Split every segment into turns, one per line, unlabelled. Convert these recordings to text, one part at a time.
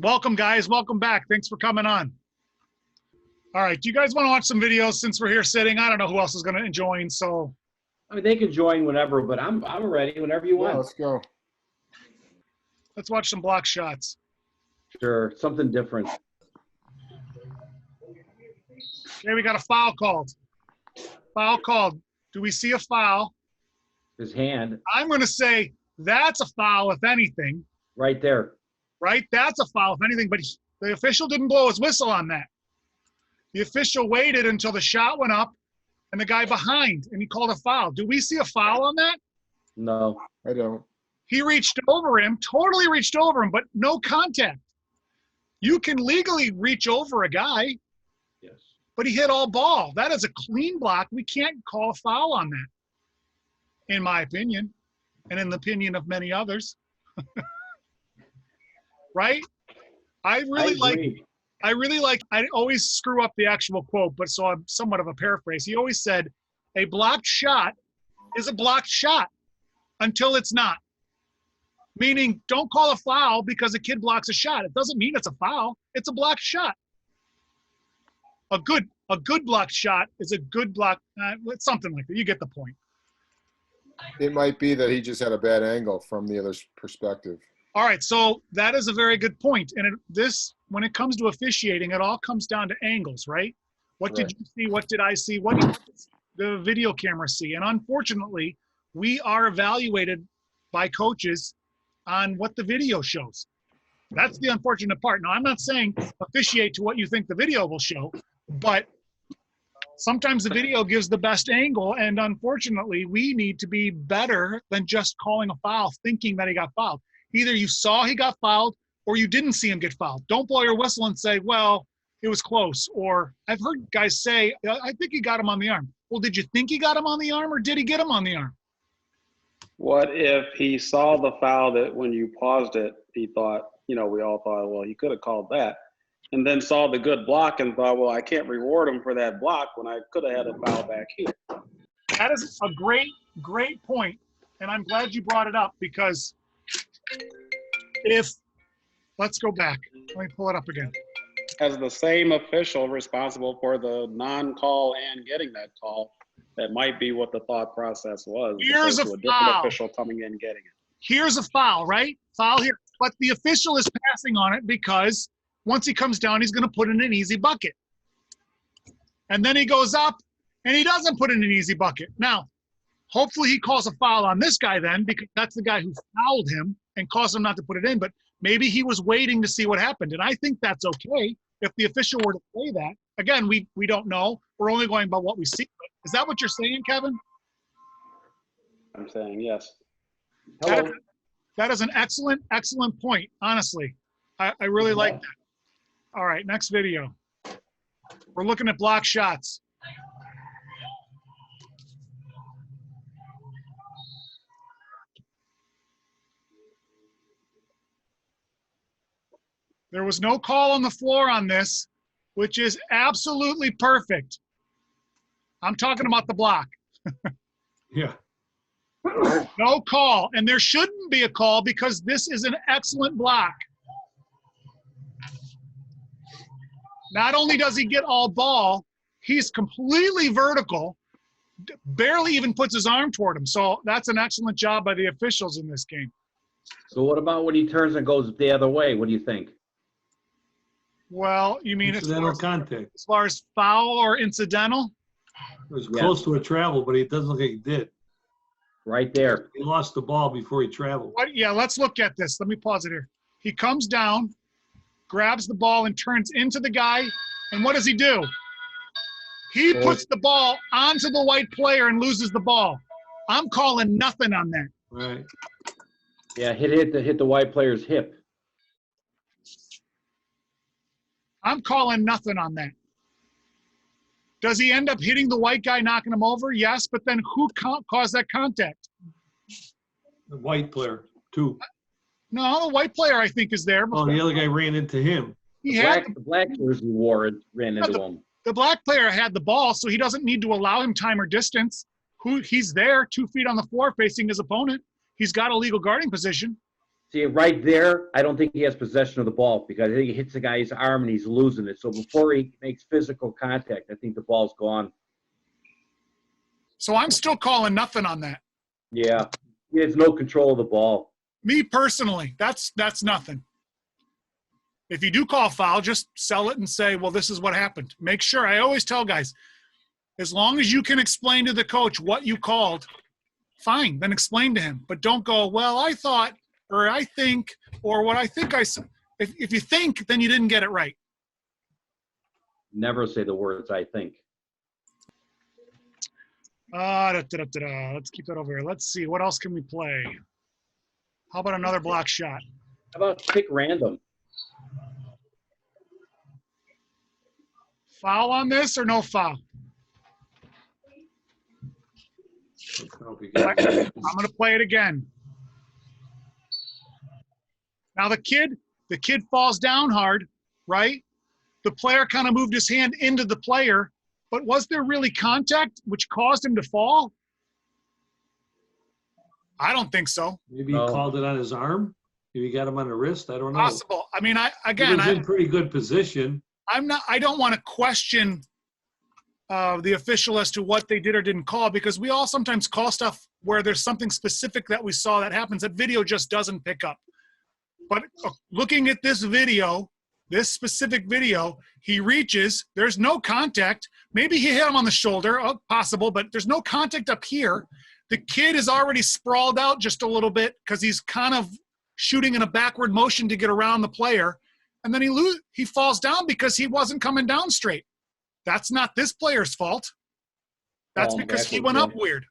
Welcome, guys. Welcome back. Thanks for coming on. All right. Do you guys want to watch some videos since we're here sitting? I don't know who else is going to join. So,
I mean, they can join whenever, but I'm ready whenever you want.
Yeah, let's go.
let's watch some block shots.
Sure, something different.
Okay, we got a foul called. Foul called. Do we see a foul?
His hand.
I'm going to say that's a foul, if anything.
Right there.
Right? That's a foul, if anything. But the official didn't blow his whistle on that. The official waited until the shot went up and the guy behind, and he called a foul. Do we see a foul on that?
No.
I don't.
He reached over him, totally reached over him, but no contact. You can legally reach over a guy,
Yes.
but he hit all ball. That is a clean block. We can't call a foul on that, in my opinion, and in the opinion of many others. Right? I always screw up the actual quote, but so I'm somewhat of a paraphrase. He always said, a blocked shot is a blocked shot until it's not. Meaning, don't call a foul because a kid blocks a shot. It doesn't mean it's a foul. It's a blocked shot. A good blocked shot is a good block. Something like that. You get the point.
It might be that he just had a bad angle from the other's perspective.
All right, so that is a very good point. And when it comes to officiating, it all comes down to angles, right? What did you see? What did I see? What did the video camera see? And unfortunately, we are evaluated by coaches on what the video shows. That's the unfortunate part. Now, I'm not saying officiate to what you think the video will show, but sometimes the video gives the best angle, and unfortunately, we need to be better than just calling a foul, thinking that he got fouled. Either you saw he got fouled or you didn't see him get fouled. Don't blow your whistle and say, well, it was close. Or I've heard guys say, I think he got him on the arm. Well, did you think he got him on the arm or did he get him on the arm?
What if he saw the foul that when you paused it, he thought, we all thought, well, he could have called that. And then saw the good block and thought, well, I can't reward him for that block when I could have had a foul back here.
That is a great point. And I'm glad you brought it up because let's go back. Let me pull it up again.
As the same official responsible for the non-call and getting that call, that might be what the thought process was.
Here's a
different
foul.
Official coming in getting it.
Here's a foul, right? Foul here. But the official is passing on it because once he comes down, he's going to put in an easy bucket. And then he goes up and he doesn't put in an easy bucket. Now, hopefully he calls a foul on this guy then because that's the guy who fouled him and caused him not to put it in. But maybe he was waiting to see what happened. And I think that's okay if the official were to say that. Again, we don't know. We're only going by what we see. Is that what you're saying, Kevin?
I'm saying yes.
Hello.
That is an excellent point, honestly. I really like that. All right, next video. We're looking at block shots. There was no call on the floor on this, which is absolutely perfect. I'm talking about the block.
Yeah.
No call, and there shouldn't be a call because this is an excellent block. Not only does he get all ball, he's completely vertical, barely even puts his arm toward him. So that's an excellent job by the officials in this game.
So what about when he turns and goes the other way? What do you think?
Well, you mean
incidental contact.
As far as foul or incidental?
It was close to a travel, but it doesn't look like he did.
Right there.
He lost the ball before he traveled.
Yeah, let's look at this. Let me pause it here. He comes down, grabs the ball, and turns into the guy. And what does he do? He puts the ball onto the white player and loses the ball. I'm calling nothing on that.
Right.
Yeah, hit the white player's hip.
I'm calling nothing on that. Does he end up hitting the white guy, knocking him over? Yes, but then who caused that contact?
The white player, too.
No, the white player, I think, is there.
Oh, the other guy ran into him.
The black jersey wore it, ran into him.
The black player had the ball, so he doesn't need to allow him time or distance. He's there 2 feet on the floor facing his opponent. He's got a legal guarding position.
See, right there, I don't think he has possession of the ball because I think he hits the guy's arm and he's losing it. So before he makes physical contact, I think the ball's gone.
So I'm still calling nothing on that.
Yeah. He has no control of the ball.
Me personally, that's nothing. If you do call foul, just sell it and say, well, this is what happened. Make sure. I always tell guys, as long as you can explain to the coach what you called, fine, then explain to him. But don't go, well, I thought, or I think, or what I think I said. If you think, then you didn't get it right.
Never say the words, I think.
Let's keep that over here. Let's see. What else can we play? How about another block shot?
How about pick random?
Foul on this or no foul? I'm going to play it again. Now the kid falls down hard, right? The player kind of moved his hand into the player, but was there really contact which caused him to fall? I don't think so.
Maybe he called it on his arm. Maybe he got him on the wrist. I don't know.
Possible. I mean,
He was in pretty good position.
I don't want to question the official as to what they did or didn't call, because we all sometimes call stuff where there's something specific that we saw that happens that video just doesn't pick up. But looking at this video, this specific video, he reaches, there's no contact. Maybe he hit him on the shoulder, possible, but there's no contact up here. The kid is already sprawled out just a little bit because he's kind of shooting in a backward motion to get around the player. And then he falls down because he wasn't coming down straight. That's not this player's fault. That's because he went up weird.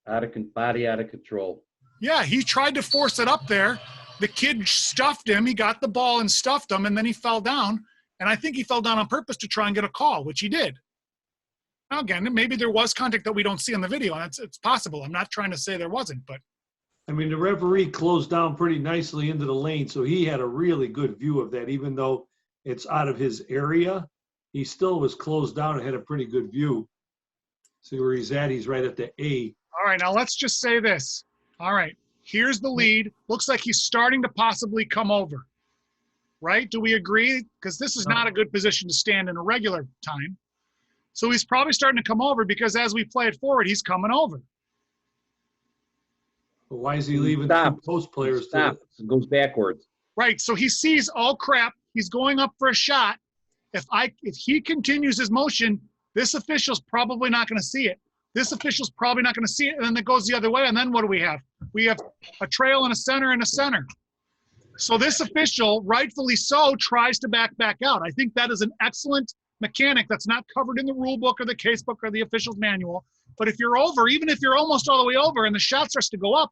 Body out of control.
Yeah, he tried to force it up there. The kid stuffed him. He got the ball and stuffed him, and then he fell down. And I think he fell down on purpose to try and get a call, which he did. Now, again, maybe there was contact that we don't see on the video, and it's possible. I'm not trying to say there wasn't, but.
I mean, the referee closed down pretty nicely into the lane, so he had a really good view of that. Even though it's out of his area, he still was closed down and had a pretty good view. See where he's at? He's right at the A.
All right, now let's just say this. All right, here's the lead. Looks like he's starting to possibly come over. Right? Do we agree? Because this is not a good position to stand in a regular time. So he's probably starting to come over because as we play it forward, he's coming over.
But why is he leaving two post players?
Stop. It goes backwards.
Right. So he sees, oh crap, he's going up for a shot. If he continues his motion, this official's probably not going to see it. This official's probably not going to see it, and then it goes the other way. And then what do we have? We have a trail and a center and a center. So this official, rightfully so, tries to back out. I think that is an excellent mechanic that's not covered in the rule book or the case book or the official's manual. But if you're over, even if you're almost all the way over and the shot starts to go up,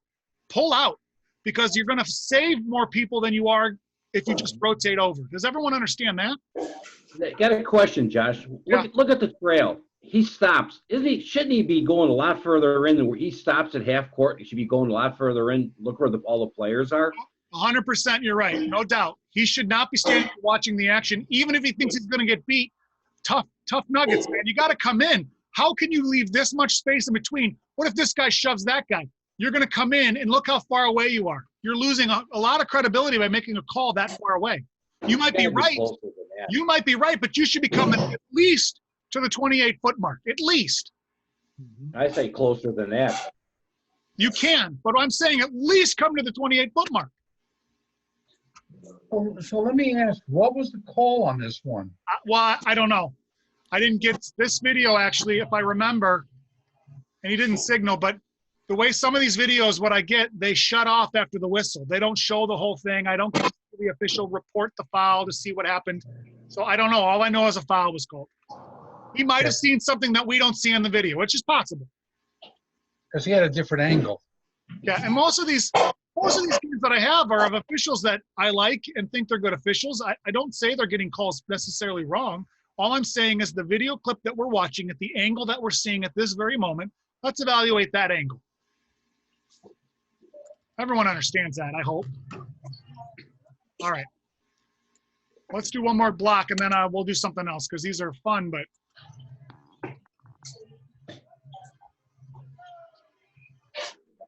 pull out, because you're going to save more people than you are if you just rotate over. Does everyone understand that?
I got a question, Josh. Look at the trail. He stops. Shouldn't he be going a lot further in than where he stops at half court? He should be going a lot further in. Look where all the players are.
100%, you're right. No doubt. He should not be standing watching the action, even if he thinks he's going to get beat. Tough nuggets, man. You got to come in. How can you leave this much space in between? What if this guy shoves that guy? You're going to come in, and look how far away you are. You're losing a lot of credibility by making a call that far away. You might be right. You might be right, but you should be coming at least to the 28-foot mark, at least.
I say closer than that.
You can, but I'm saying at least come to the 28-foot mark.
So let me ask, what was the call on this one?
Well, I don't know. I didn't get this video, actually, if I remember, and he didn't signal, but the way some of these videos, what I get, they shut off after the whistle. They don't show the whole thing. I don't get the official report the foul to see what happened. So I don't know. All I know is a foul was called. He might have seen something that we don't see in the video, which is possible.
Because he had a different angle.
Yeah, and most of these games that I have are of officials that I like and think they're good officials. I don't say they're getting calls necessarily wrong. All I'm saying is the video clip that we're watching at the angle that we're seeing at this very moment, let's evaluate that angle. Everyone understands that, I hope. All right. Let's do one more block, and then we'll do something else, because these are fun, but.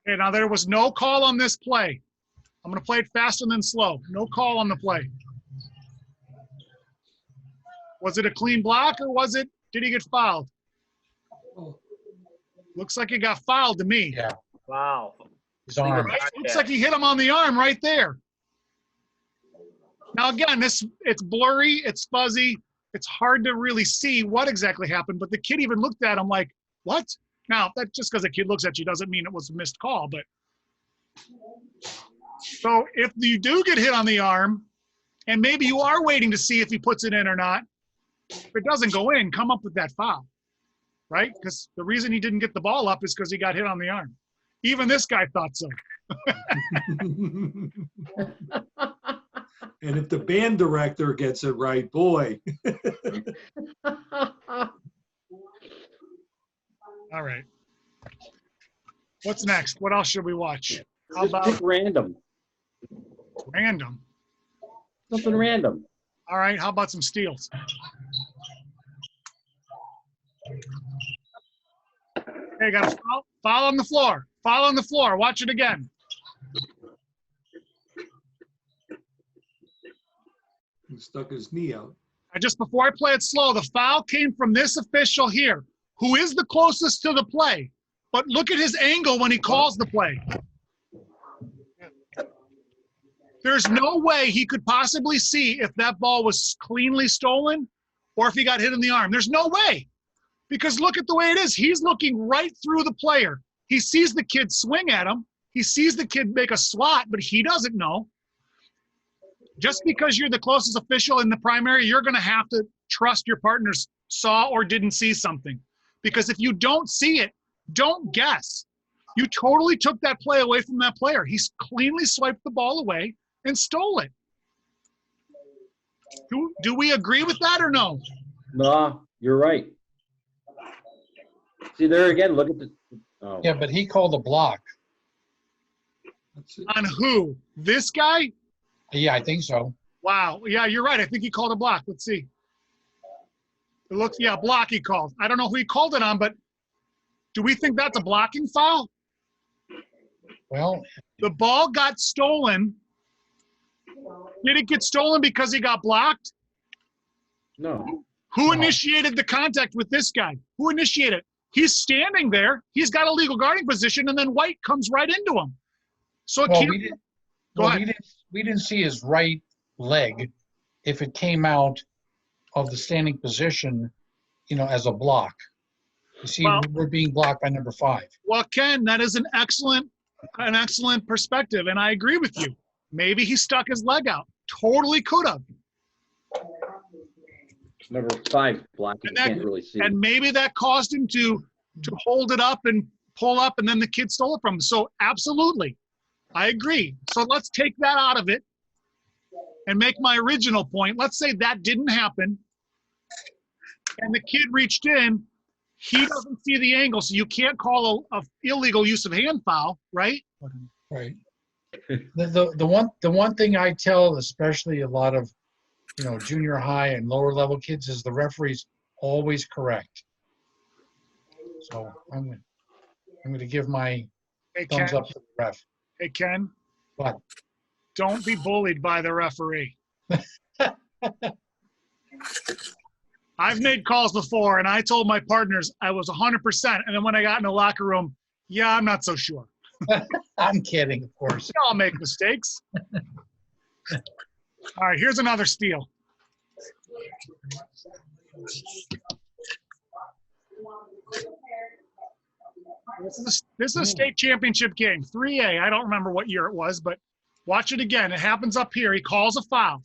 Okay, now there was no call on this play. I'm going to play it fast and then slow. No call on the play. Was it a clean block or did he get fouled? Looks like he got fouled to me.
Yeah,
Wow.
his arm.
Right? Looks like he hit him on the arm right there. Now again, it's blurry, it's fuzzy, it's hard to really see what exactly happened, but the kid even looked at him like, what? Now, that just because a kid looks at you doesn't mean it was a missed call, but so if you do get hit on the arm, and maybe you are waiting to see if he puts it in or not, if it doesn't go in, come up with that foul, right? Because the reason he didn't get the ball up is because he got hit on the arm. Even this guy thought so.
And if the band director gets it right, boy.
All right. What's next? What else should we watch? How
Just
about
pick random.
random?
Something random.
All right. How about some steals? Hey, got a foul on the floor. Foul on the floor. Watch it again.
He stuck his knee out.
Just before I play it slow, the foul came from this official here, who is the closest to the play. But look at his angle when he calls the play. There's no way he could possibly see if that ball was cleanly stolen or if he got hit in the arm. There's no way. Because look at the way it is. He's looking right through the player. He sees the kid swing at him. He sees the kid make a swat, but he doesn't know. Just because you're the closest official in the primary, you're going to have to trust your partners saw or didn't see something. Because if you don't see it, don't guess. You totally took that play away from that player. He's cleanly swiped the ball away and stole it. Do we agree with that or no?
No, you're right. See there again, look at the. Oh.
Yeah, but he called a block.
That's it.
On who? This guy?
Yeah, I think so.
Wow. Yeah, you're right. I think he called a block. Let's see. It looks, yeah, block he called. I don't know who he called it on, but do we think that's a blocking foul?
Well,
The ball got stolen. Did it get stolen because he got blocked?
No.
Who
No.
initiated the contact with this guy? Who initiated? He's standing there. He's got a legal guarding position, and then White comes right into him. So it
well,
can't.
we didn't.
Go
Well,
ahead.
we didn't see his right leg if it came out of the standing position, as a block. You see,
Well-
we're being blocked by number 5.
Well, Ken, that is an excellent perspective, and I agree with you. Maybe he stuck his leg out. Totally could have.
Number 5 block. You
And that-
can't really see.
And maybe that caused him to hold it up and pull up, and then the kid stole it from him. So absolutely, I agree. So let's take that out of it and make my original point. Let's say that didn't happen, and the kid reached in. He doesn't see the angle, so you can't call a illegal use of hand foul, right?
Right. The one thing I tell, especially a lot of, junior high and lower level kids, is the referee's always correct. So I'm going to give my
Hey,
thumbs
Ken.
up to the ref.
Hey, Ken.
What?
Don't be bullied by the referee. I've made calls before, and I told my partners I was 100%, and then when I got in the locker room, yeah, I'm not so sure.
I'm kidding, of course.
We all make mistakes. All right, here's another steal. This is a state championship game, 3A. I don't remember what year it was, but watch it again. It happens up here. He calls a foul.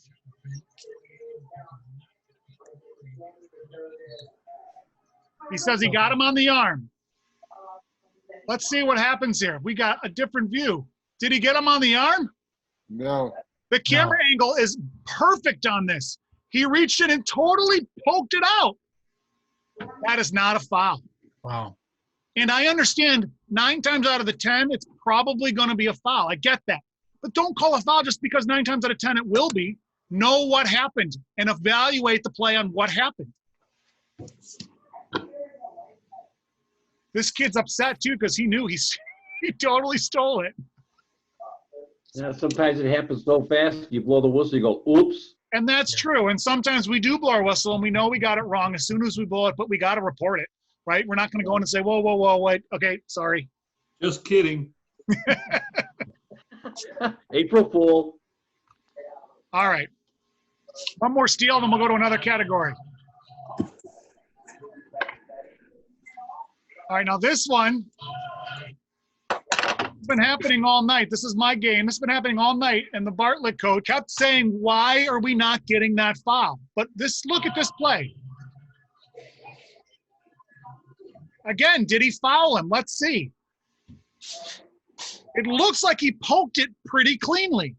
He says he got him on the arm. Let's see what happens here. We got a different view. Did he get him on the arm?
No.
The camera angle is perfect on this. He reached in and totally poked it out. That is not a foul.
Wow.
And I understand 9 times out of the 10, it's probably going to be a foul. I get that. But don't call a foul just because 9 times out of 10 it will be. Know what happened and evaluate the play on what happened. This kid's upset too because he knew he totally stole it.
Yeah, sometimes it happens so fast, you blow the whistle, you go, oops.
And that's true. And sometimes we do blow our whistle and we know we got it wrong as soon as we blow it, but we got to report it, right? We're not going to go in and say, whoa, whoa, whoa, wait. Okay, sorry.
Just kidding.
April Fool.
All right. One more steal, then we'll go to another category. All right, now this one has been happening all night. This is my game. This has been happening all night, and the Bartlett coach kept saying, why are we not getting that foul? But look at this play. Again, did he foul him? Let's see. It looks like he poked it pretty cleanly.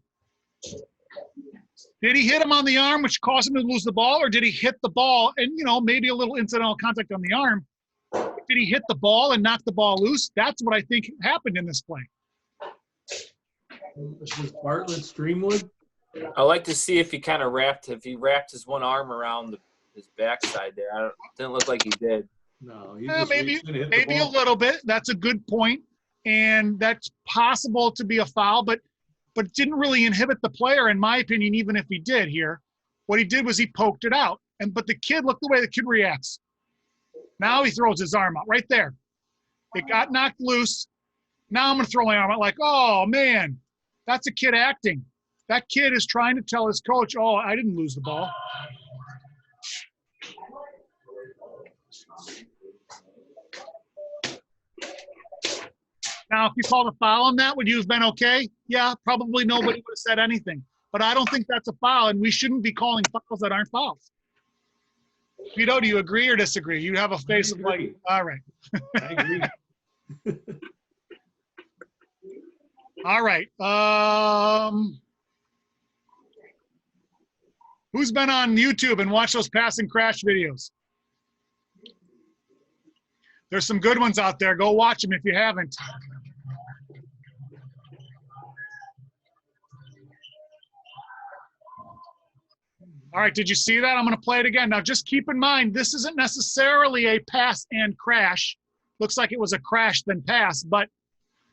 Did he hit him on the arm, which caused him to lose the ball, or did he hit the ball and, maybe a little incidental contact on the arm? Did he hit the ball and knock the ball loose? That's what I think happened in this play.
Was Bartlett Streamwood?
I like to see if he kind of wrapped his one arm around his backside there. Didn't look like he did.
No, he just
maybe
reached in and hit the
a
ball.
little bit. That's a good point, and that's possible to be a foul, but it didn't really inhibit the player, in my opinion, even if he did here. What he did was he poked it out, but the kid, look the way the kid reacts. Now he throws his arm out right there. It got knocked loose. Now I'm going to throw my arm out like, oh, man, that's a kid acting. That kid is trying to tell his coach, oh, I didn't lose the ball. Now, if you called a foul on that, would you have been okay? Yeah, probably nobody would have said anything. But I don't think that's a foul, and we shouldn't be calling fouls that aren't fouls. Vito, do you agree or disagree? You have a face of like, all right.
I agree.
All right. Who's been on YouTube and watched those pass and crash videos? There's some good ones out there. Go watch them if you haven't. All right, did you see that? I'm going to play it again. Now, just keep in mind, this isn't necessarily a pass and crash. Looks like it was a crash then pass, but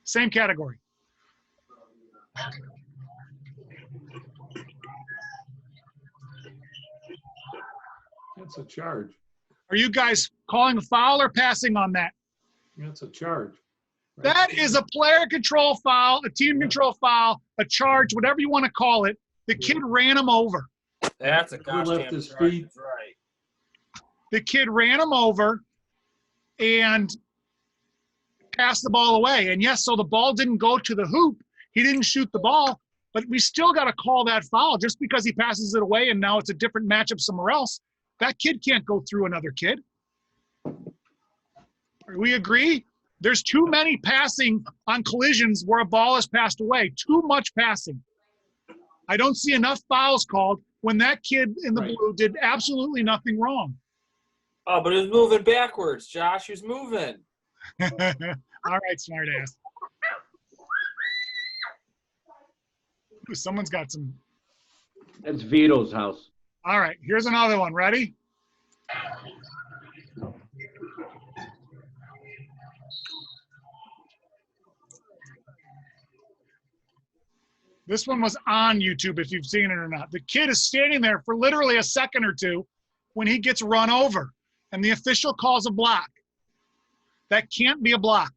same category.
That's a charge.
Are you guys calling a foul or passing on that?
That's a charge. Right?
That is a player control foul, a team control foul, a charge, whatever you want to call it. The kid ran him over.
That's a gosh
left
damn
his
charge.
feet.
That's right.
The kid ran him over and passed the ball away. And yes, so the ball didn't go to the hoop. He didn't shoot the ball, but we still got to call that foul just because he passes it away and now it's a different matchup somewhere else. That kid can't go through another kid. We agree? There's too many passing on collisions where a ball is passed away. Too much passing. I don't see enough fouls called when that kid in the blue did absolutely nothing wrong.
Oh, but he was moving backwards, Josh. He was moving.
All right, smart ass. Ooh, someone's got some.
That's Vito's house.
All right, here's another one. Ready? This one was on YouTube, if you've seen it or not. The kid is standing there for literally a second or two when he gets run over, and the official calls a block. That can't be a block.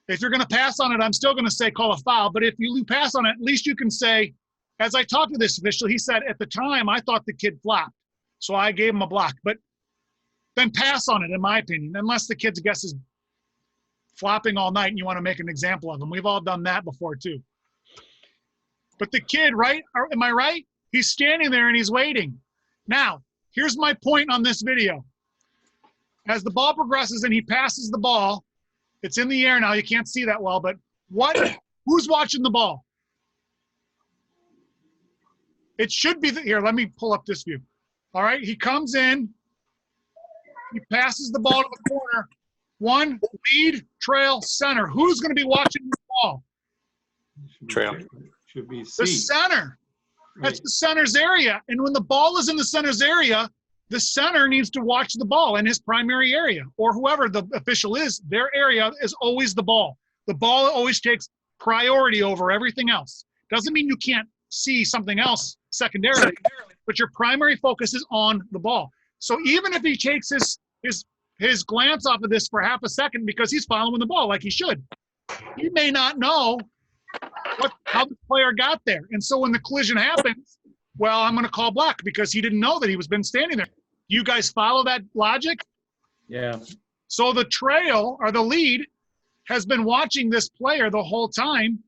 If you're going to pass on it, I'm still going to say call a foul, but if you pass on it, at least you can say, as I talked to this official, he said, at the time, I thought the kid flopped, so I gave him a block. But then pass on it, in my opinion, unless the kid's guess is flopping all night and you want to make an example of him. We've all done that before, too. But the kid, right? Am I right? He's standing there and he's waiting. Now, here's my point on this video. As the ball progresses and he passes the ball, it's in the air now. You can't see that well, but who's watching the ball? It should be here. Let me pull up this view. All right, he comes in. He passes the ball to the corner. One, lead, trail, center. Who's going to be watching the ball?
Trail.
Should be
The
C.
center. That's
Right.
the center's area. And when the ball is in the center's area, the center needs to watch the ball in his primary area, or whoever the official is, their area is always the ball. The ball always takes priority over everything else. Doesn't mean you can't see something else secondarily, but your primary focus is on the ball. So even if he takes his glance off of this for half a second because he's following the ball like he should, he may not know how the player got there. And so when the collision happens, well, I'm going to call block because he didn't know that he was been standing there. You guys follow that logic?
Yeah.
So the trail or the lead has been watching this player the whole time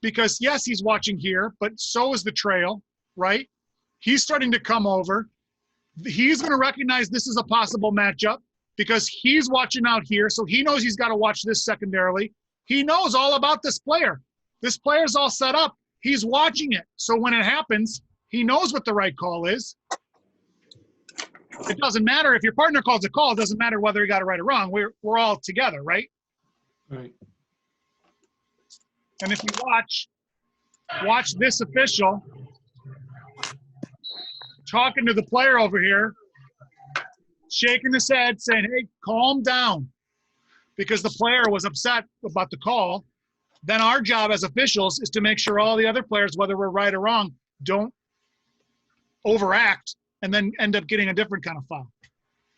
because, yes, he's watching here, but so is the trail, right? He's starting to come over. He's going to recognize this is a possible matchup because he's watching out here, so he knows he's got to watch this secondarily. He knows all about this player. This player's all set up. He's watching it. So when it happens, he knows what the right call is. It doesn't matter if your partner calls a call. It doesn't matter whether he got it right or wrong. We're all together, right?
Right.
And if you watch this official talking to the player over here, shaking his head, saying, hey, calm down, because the player was upset about the call, then our job as officials is to make sure all the other players, whether we're right or wrong, don't overact and then end up getting a different kind of foul.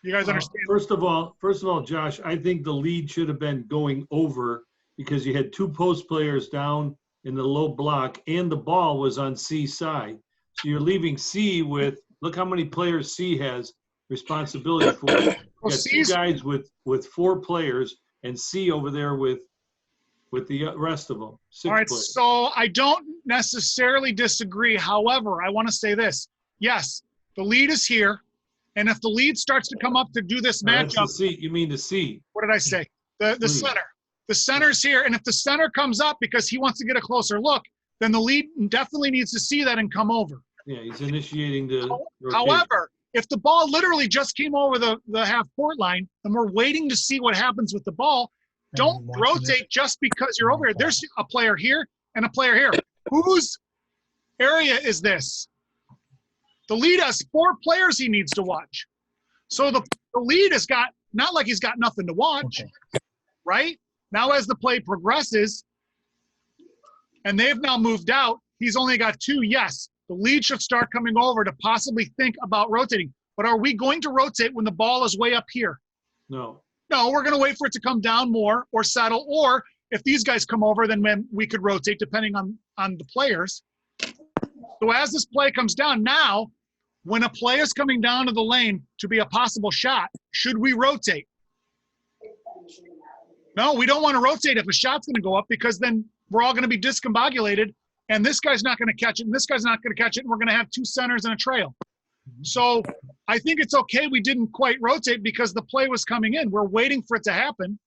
You guys understand?
First of all, Josh, I think the lead should have been going over because you had two post players down in the low block and the ball was on C side. So you're leaving C with, look how many players C has responsibility for. You got two guys with 4 players and C over there with the rest of them. 6
All right,
players.
so I don't necessarily disagree. However, I want to say this. Yes, the lead is here. And if the lead starts to come up to do this
That's
matchup.
the C. You mean the C.
What did I say? The center. The center's here. And if the center comes up because he wants to get a closer look, then the lead definitely needs to see that and come over.
Yeah, he's initiating the rotation.
However, if the ball literally just came over the half-court line and we're waiting to see what happens with the ball, don't rotate just because you're over here. There's a player here and a player here. Whose area is this? The lead has 4 players he needs to watch. So the lead has got, not like he's got nothing to watch, right? Now as the play progresses, and they've now moved out, he's only got 2. Yes, the lead should start coming over to possibly think about rotating. But are we going to rotate when the ball is way up here?
No.
No, we're going to wait for it to come down more or settle. Or if these guys come over, then we could rotate depending on the players. So as this play comes down, now when a play is coming down to the lane to be a possible shot, should we rotate? No, we don't want to rotate if a shot's going to go up because then we're all going to be discombobulated and this guy's not going to catch it and this guy's not going to catch it and we're going to have 2 centers and a trail. So I think it's okay we didn't quite rotate because the play was coming in. We're waiting for it to happen.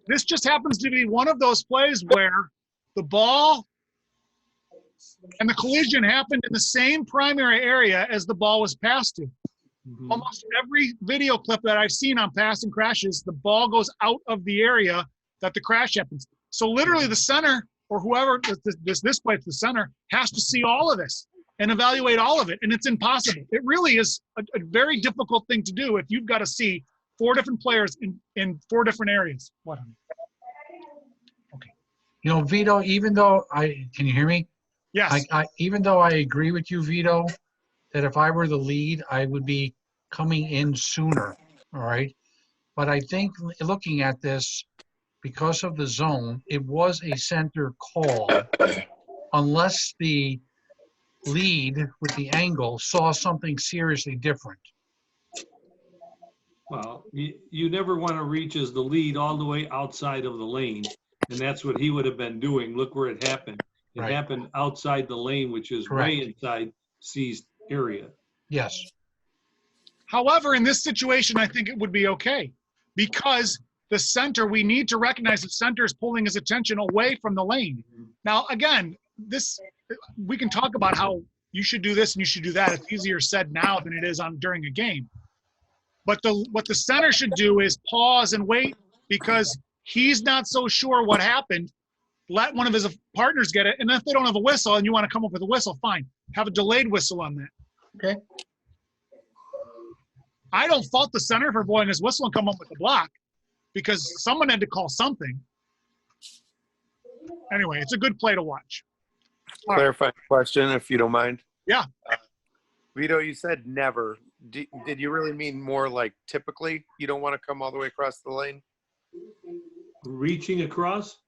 This just happens to be one of those plays where the ball and the collision happened in the same primary area as the ball was passed to. Almost every video clip that I've seen on passing crashes, the ball goes out of the area that the crash happens. So literally the center or whoever this play to the center has to see all of this and evaluate all of it. And it's impossible. It really is a very difficult thing to do if you've got to see 4 different players in 4 different areas. What?
Okay. You know, Vito, even though can you hear me?
Yes.
Even though I agree with you, Vito, that if I were the lead, I would be coming in sooner, all right? But I think looking at this, because of the zone, it was a center call, unless the lead with the angle saw something seriously different.
Well, you never want to reach as the lead all the way outside of the lane, and that's what he would have been doing. Look where it happened. It happened outside the lane, which is way inside C's area.
Yes.
However, in this situation, I think it would be okay because the center, we need to recognize the center is pulling his attention away from the lane. Now, again, we can talk about how you should do this and you should do that. It's easier said now than it is during a game. But what the center should do is pause and wait because he's not so sure what happened. Let one of his partners get it. And if they don't have a whistle and you want to come up with a whistle, fine. Have a delayed whistle on that.
Okay.
I don't fault the center for blowing his whistle and come up with a block because someone had to call something. Anyway, it's a good play to watch.
clarifying question, if you don't mind.
Yeah.
Vito, you said never. Did you really mean more like typically you don't want to come all the way across the lane?
Reaching across?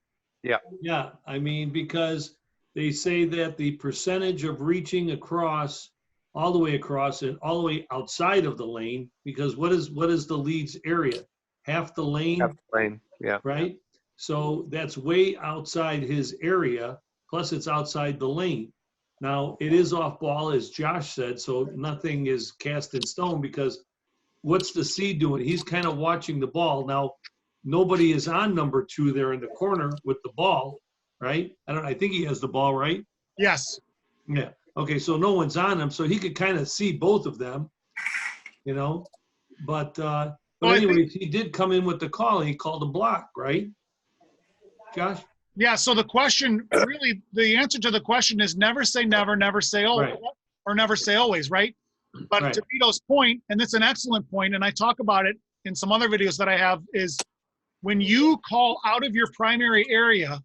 Yeah.
Yeah, I mean, because they say that the percentage of reaching across, all the way across and all the way outside of the lane, because what is the lead's area? Half the lane,
Half the lane. Yeah.
right? So that's way outside his area, plus it's outside the lane. Now, it is off ball, as Josh said, so nothing is cast in stone, because what's the C doing? He's kind of watching the ball. Now, nobody is on number 2 there in the corner with the ball, right? I think he has the ball, right?
Yes.
Yeah. Okay, so no one's on him, so he could kind of see both of them, you know? But anyways, he did come in with the call, and he called a block, right? Josh?
Yeah, so the question, really, the answer to the question is never say never, never say always,
Right.
or never say always, right? But
Right.
to Vito's point, and it's an excellent point, and I talk about it in some other videos that I have, is when you call out of your primary area.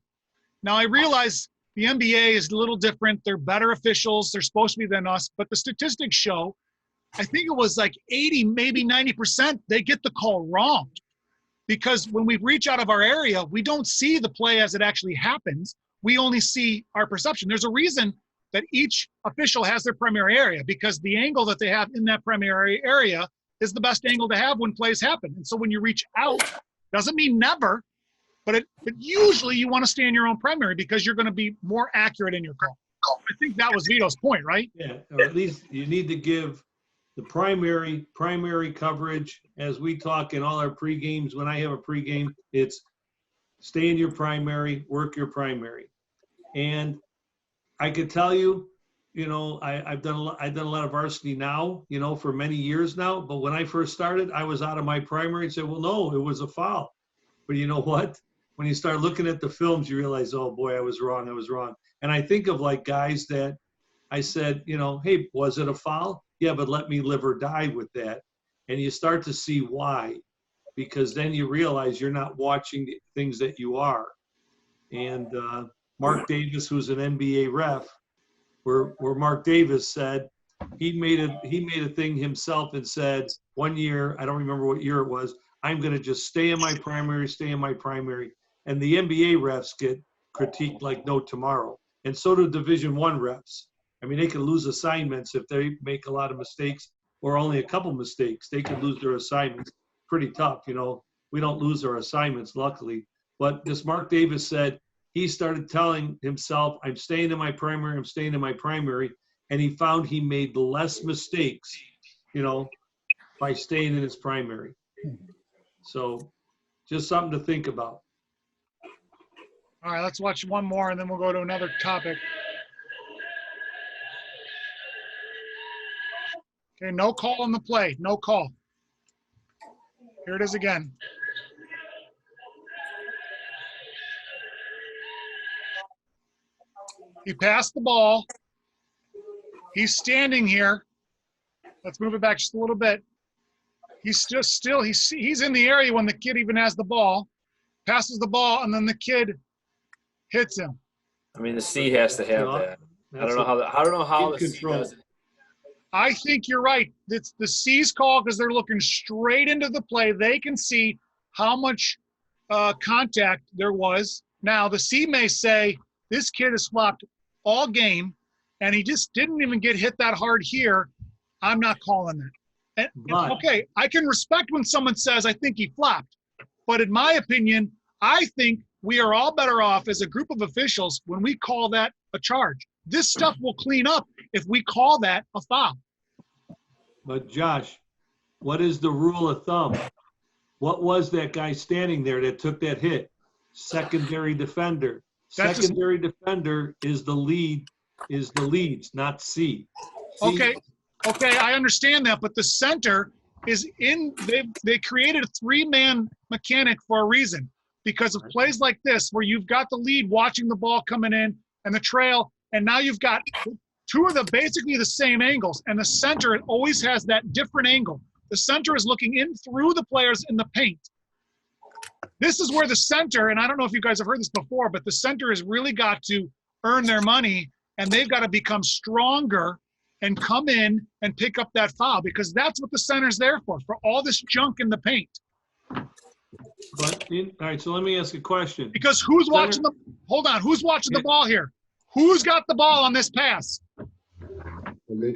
Now, I realize the NBA is a little different. They're better officials. They're supposed to be than us. But the statistics show, I think it was like 80, maybe 90%, they get the call wrong. Because when we reach out of our area, we don't see the play as it actually happens. We only see our perception. There's a reason that each official has their primary area, because the angle that they have in that primary area is the best angle to have when plays happen. And so when you reach out, doesn't mean never, but usually you want to stay in your own primary because you're going to be more accurate in your call. I think that was Vito's point, right?
Yeah, or at least you need to give the primary coverage. As we talk in all our pre-games, when I have a pre-game, it's stay in your primary, work your primary. And I could tell you, you know, I've done a lot of varsity now, you know, for many years now. But when I first started, I was out of my primary and said, well, no, it was a foul. But you know what? When you start looking at the films, you realize, oh boy, I was wrong. And I think of like guys that I said, you know, hey, was it a foul? Yeah, but let me live or die with that. And you start to see why, because then you realize you're not watching the things that you are. And Mark Davis, who's an NBA ref, where Mark Davis said he made a thing himself and said one year, I don't remember what year it was, I'm going to just stay in my primary. And the NBA refs get critiqued like no tomorrow. And so do Division I refs. I mean, they can lose assignments if they make a lot of mistakes or only a couple mistakes. They can lose their assignments. Pretty tough, you know. We don't lose our assignments, luckily. But this Mark Davis said he started telling himself, I'm staying in my primary. And he found he made less mistakes, you know, by staying in his primary. So just something to think about.
All right, let's watch one more, and then we'll go to another topic. Okay, no call on the play. No call. Here it is again. He passed the ball. He's standing here. Let's move it back just a little bit. He's he's in the area when the kid even has the ball, passes the ball, and then the kid hits him.
I mean, the C has to have that. I don't know how the C does it.
I think you're right. It's the C's call because they're looking straight into the play. They can see how much contact there was. Now, the C may say, this kid has flopped all game, and he just didn't even get hit that hard here. I'm not calling that. And, okay, I can respect when someone says, I think he flopped. But in my opinion, I think we are all better off as a group of officials when we call that a charge. This stuff will clean up if we call that a foul.
But Josh, what is the rule of thumb? What was that guy standing there that took that hit? Secondary defender. Secondary defender is the leads, not C.
Okay, I understand that, but the center is in. They created a three-man mechanic for a reason, because of plays like this where you've got the lead watching the ball coming in and the trail, and now you've got two of the basically the same angles, and the center, it always has that different angle. The center is looking in through the players in the paint. This is where the center, and I don't know if you guys have heard this before, but the center has really got to earn their money and they've got to become stronger and come in and pick up that foul, because that's what the center's there for all this junk in the paint.
But, all right, so let me ask a question.
Because who's watching who's watching the ball here? Who's got the ball on this pass? The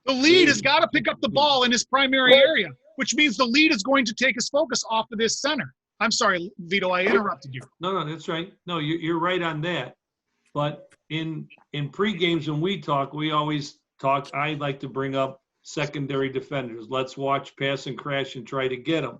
lead has got to pick up the ball in his primary area, which means the lead is going to take his focus off of this center. I'm sorry, Vito, I interrupted you.
No, that's right. No, you're right on that. But in pre-games when we talk, we always talk, I like to bring up secondary defenders. Let's watch, pass, and crash and try to get them.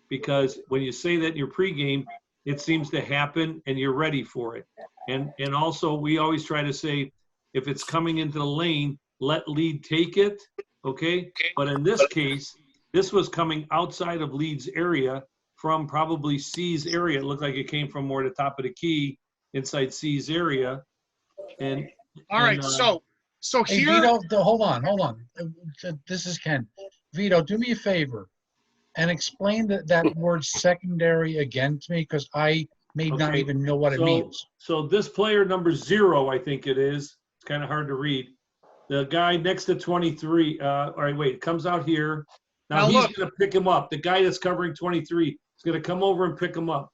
Because when you say that in your pregame, it seems to happen and you're ready for it. And also, we always try to say, if it's coming into the lane, let lead take it, okay? But in this case, this was coming outside of lead's area from probably C's area. It looked like it came from more the top of the key inside C's area. And
all right, so
Hey,
here.
Vito, hold on. This is Ken. Vito, do me a favor and explain that word secondary again to me, because I may not even know what it means.
So this player number 0, I think it is. It's kind of hard to read. The guy next to 23. All right, wait. It comes out here. Now he's going to pick him up. The guy that's covering 23 is going to come over and pick him up.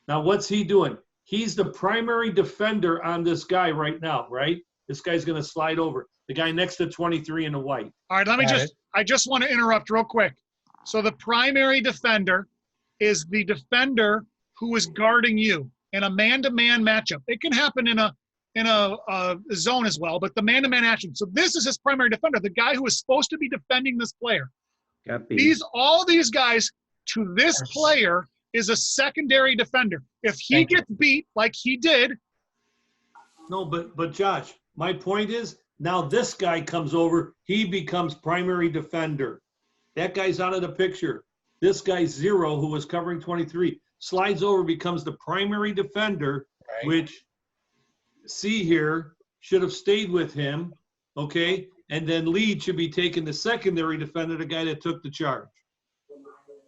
Now what's he doing? He's the primary defender on this guy right now, right? This guy's going to slide over. The guy next to 23 in the white.
All right, I just want to interrupt real quick. So the primary defender is the defender who is guarding you in a man-to-man matchup. It can happen in a zone as well, but the man-to-man action. So this is his primary defender, the guy who is supposed to be defending this player. All these guys to this player is a secondary defender. If he gets beat like he did.
No, but Josh, my point is, now this guy comes over, he becomes primary defender. That guy's out of the picture. This guy 0, who was covering 23, slides over, becomes the primary defender, which C here should have stayed with him, okay? And then lead should be taking the secondary defender, the guy that took the charge.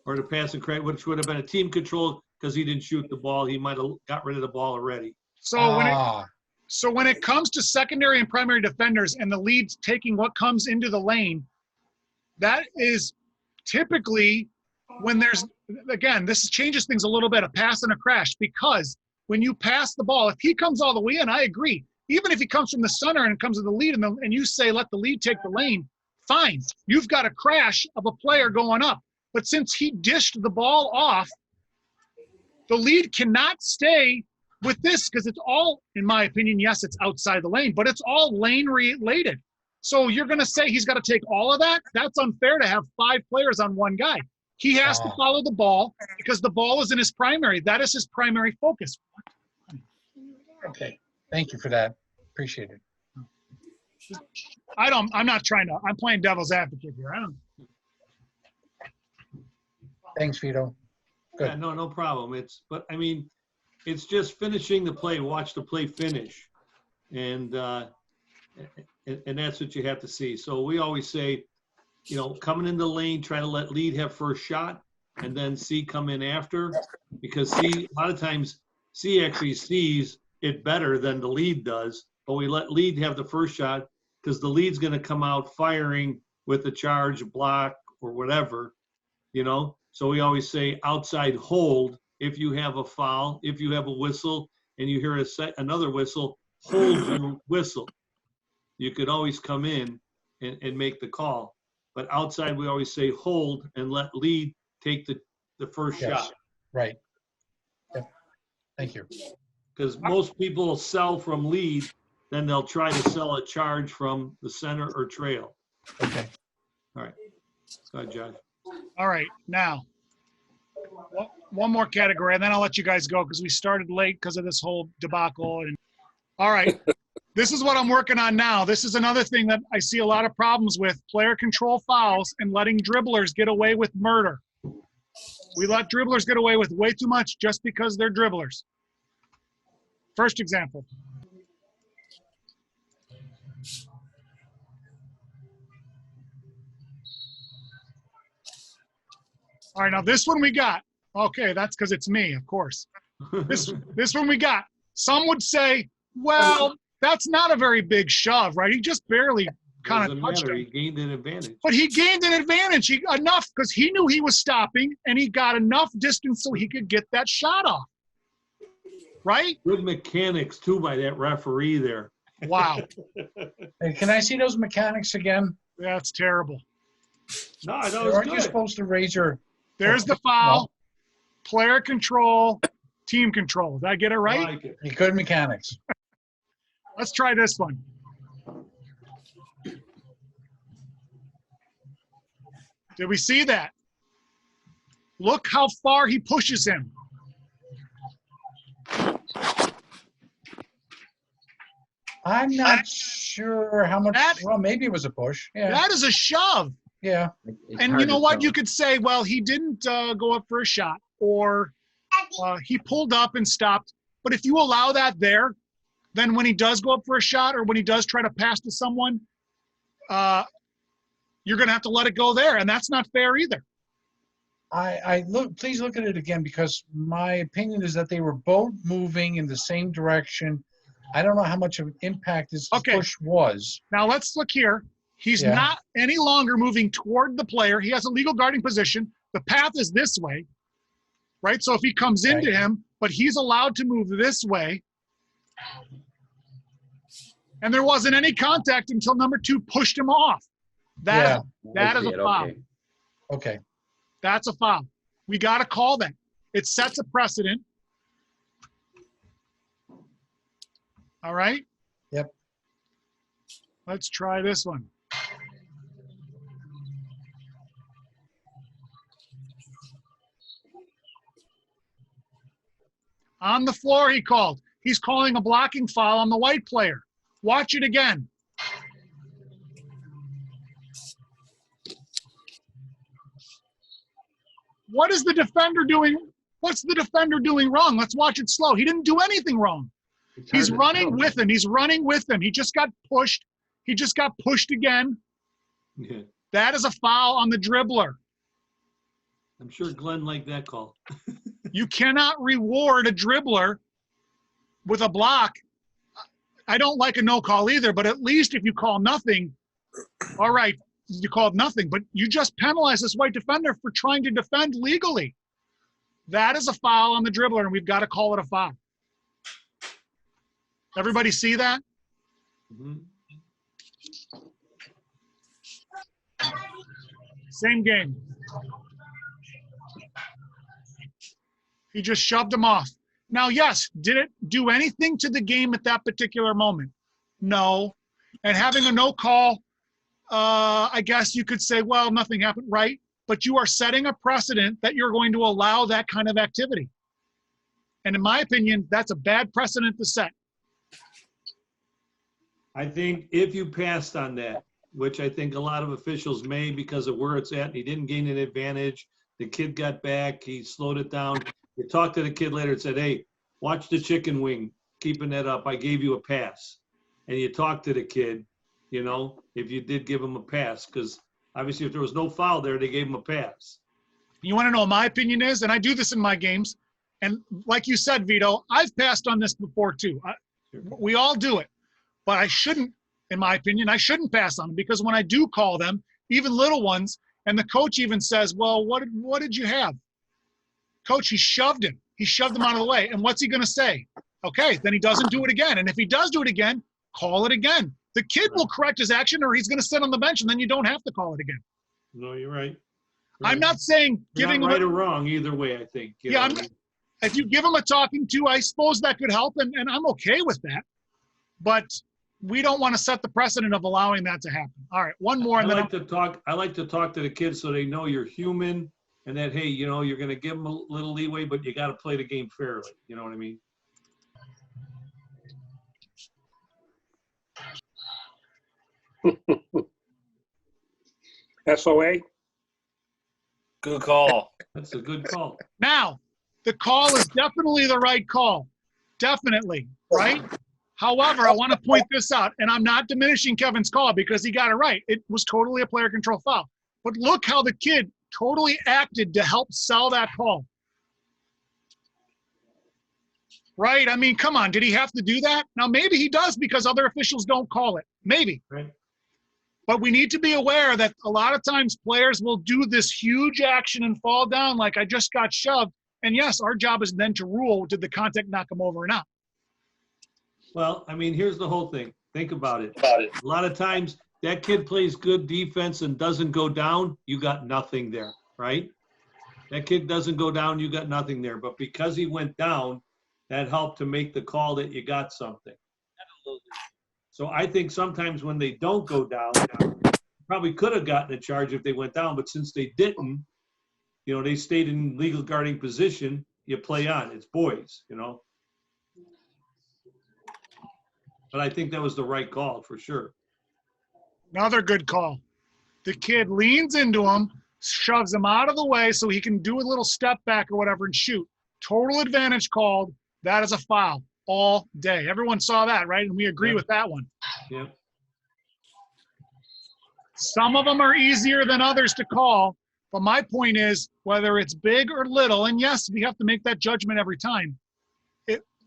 Or the pass and credit, which would have been a team control because he didn't shoot the ball. He might have got rid of the ball already.
So when it comes to secondary and primary defenders and the lead's taking what comes into the lane, that is typically when there's, again, this changes things a little bit, a pass and a crash, because when you pass the ball, if he comes all the way in, I agree. Even if he comes from the center and comes to the lead and you say, let the lead take the lane, fine. You've got a crash of a player going up. But since he dished the ball off, the lead cannot stay with this because it's all, in my opinion, yes, it's outside the lane, but it's all lane related. So you're going to say he's got to take all of that? That's unfair to have 5 players on one guy. He has to follow the ball because the ball is in his primary. That is his primary focus.
Okay. Thank you for that. Appreciate it.
I'm playing devil's advocate here.
Thanks, Vito. Good.
Yeah, no problem. But I mean, it's just finishing the play. Watch the play finish. And that's what you have to see. So we always say, coming in the lane, try to let lead have first shot and then C come in after, because C, a lot of times C actually sees it better than the lead does, but we let lead have the first shot because the lead's going to come out firing with the charge, block, or whatever, So we always say outside hold if you have a foul, if you have a whistle and you hear another whistle, hold your whistle. You could always come in and make the call. But outside, we always say hold and let lead take the first shot.
Right. Yep. Thank you.
Because most people sell from lead, then they'll try to sell a charge from the center or trail.
Okay.
All right. Go ahead, Josh.
All right. Now, one more category, and then I'll let you guys go because we started late because of this whole debacle. All right. This is what I'm working on now. This is another thing that I see a lot of problems with, player control fouls and letting dribblers get away with murder. We let dribblers get away with way too much just because they're dribblers. First example. All right, now this one we got. Okay, that's because it's me, of course. This one we got. Some would say, well, That's not a very big shove, right? He just barely kind of
Doesn't
touched
matter.
him.
He gained an advantage.
But he gained an advantage enough because he knew he was stopping, and he got enough distance so he could get that shot off. Right?
Good mechanics, too, by that referee there.
Wow.
Hey, can I see those mechanics again?
That's terrible.
No, I know it's
Aren't you
good.
supposed to raise your?
There's the foul, player control, team control. Did I get it
I
right?
like it.
Good mechanics.
Let's try this one. Did we see that? Look how far he pushes him.
I'm not sure how much. Well, maybe it was a push. Yeah.
That is a shove.
Yeah.
It's
And
hard
you know
to
what?
tell.
You could say, well, he didn't go up for a shot, or he pulled up and stopped. But if you allow that there, then when he does go up for a shot or when he does try to pass to someone, you're going to have to let it go there. And that's not fair either.
Please look at it again, because my opinion is that they were both moving in the same direction. I don't know how much of an impact this push was.
Now let's look here. He's
Yeah.
not any longer moving toward the player. He has a legal guarding position. The path is this way, right? So if he comes into him, but he's allowed to move this way. And there wasn't any contact until number 2 pushed him off. That is a foul.
Okay.
That's a foul. We got to call that. It sets a precedent. All right?
Yep.
Let's try this one. On the floor, he called. He's calling a blocking foul on the white player. Watch it again. What is the defender doing? What's the defender doing wrong? Let's watch it slow. He didn't do anything wrong. He's running with him. He's running with him. He just got pushed. He just got pushed again.
Yeah.
That is a foul on the dribbler.
I'm sure Glenn liked that call.
You cannot reward a dribbler with a block. I don't like a no call either, but at least if you call nothing, all right, you called nothing, but you just penalize this white defender for trying to defend legally. That is a foul on the dribbler, and we've got to call it a foul. Everybody see that?
Mm-hmm.
Same game. He just shoved him off. Now, yes, did it do anything to the game at that particular moment? No. And having a no call, I guess you could say, well, nothing happened, right? But you are setting a precedent that you're going to allow that kind of activity. And in my opinion, that's a bad precedent to set.
I think if you passed on that, which I think a lot of officials may because of where it's at, and he didn't gain an advantage, the kid got back, he slowed it down. You talked to the kid later and said, hey, watch the chicken wing, keeping that up. I gave you a pass. And you talked to the kid, you know, if you did give him a pass, because obviously if there was no foul there, they gave him a pass.
You want to know what my opinion is? And I do this in my games. And like you said, Vito, I've passed on this before too. We all do it. But I shouldn't, in my opinion, I shouldn't pass on them, because when I do call them, even little ones, and the coach even says, well, what did you have? Coach, he shoved him. He shoved him out of the way. And what's he going to say? Okay, then he doesn't do it again. And if he does do it again, call it again. The kid will correct his action, or he's going to sit on the bench, and then you don't have to call it again.
No, you're right.
I'm not saying
You're
giving
not right
him
or wrong either way, I think. You
yeah,
know?
if you give him a talking to, I suppose that could help, and I'm okay with that. But we don't want to set the precedent of allowing that to happen. All right, one more. And
I
then
like to talk to the kids so they know you're human and that, hey, you know, you're going to give them a little leeway, but you got to play the game fairly. You know what I mean?
SOA?
Good call.
That's a good call.
Now, the call is definitely the right call. Definitely, right? However, I want to point this out, and I'm not diminishing Kevin's call because he got it right. It was totally a player control foul. But look how the kid totally acted to help sell that call. Right? I mean, come on. Did he have to do that? Now, maybe he does because other officials don't call it. Maybe.
Right.
But we need to be aware that a lot of times players will do this huge action and fall down like I just got shoved. And yes, our job is then to rule, did the contact knock him over or not?
Well, I mean, here's the whole thing. Think about it. A lot of times that kid plays good defense and doesn't go down, you got nothing there, right? That kid doesn't go down, you got nothing there. But because he went down, that helped to make the call that you got something. So I think sometimes when they don't go down, probably could have gotten a charge if they went down, but since they didn't, you know, they stayed in legal guarding position, you play on. It's boys, you know. But I think that was the right call for sure.
Another good call. The kid leans into him, shoves him out of the way so he can do a little step back or whatever and shoot. Total advantage called. That is a foul all day. Everyone saw that, right? And we agree with that one.
Yeah.
Some of them are easier than others to call. But my point is, whether it's big or little, and yes, we have to make that judgment every time.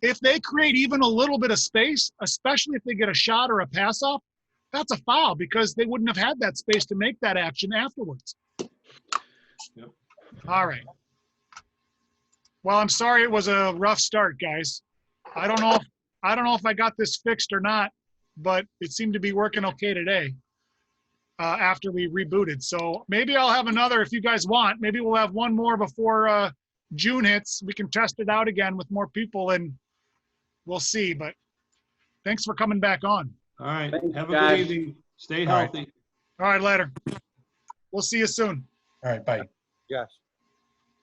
If they create even a little bit of space, especially if they get a shot or a pass off, that's a foul because they wouldn't have had that space to make that action afterwards.
Yep.
All right. Well, I'm sorry it was a rough start, guys. I don't know if I got this fixed or not, but it seemed to be working okay today after we rebooted. So maybe I'll have another if you guys want. Maybe we'll have one more before June hits. We can test it out again with more people and we'll see. But thanks for coming back on.
All right.
Thanks,
Have a
guys.
good evening. Stay
All right.
healthy.
All right, later. We'll see you soon.
All right, bye.
Yes.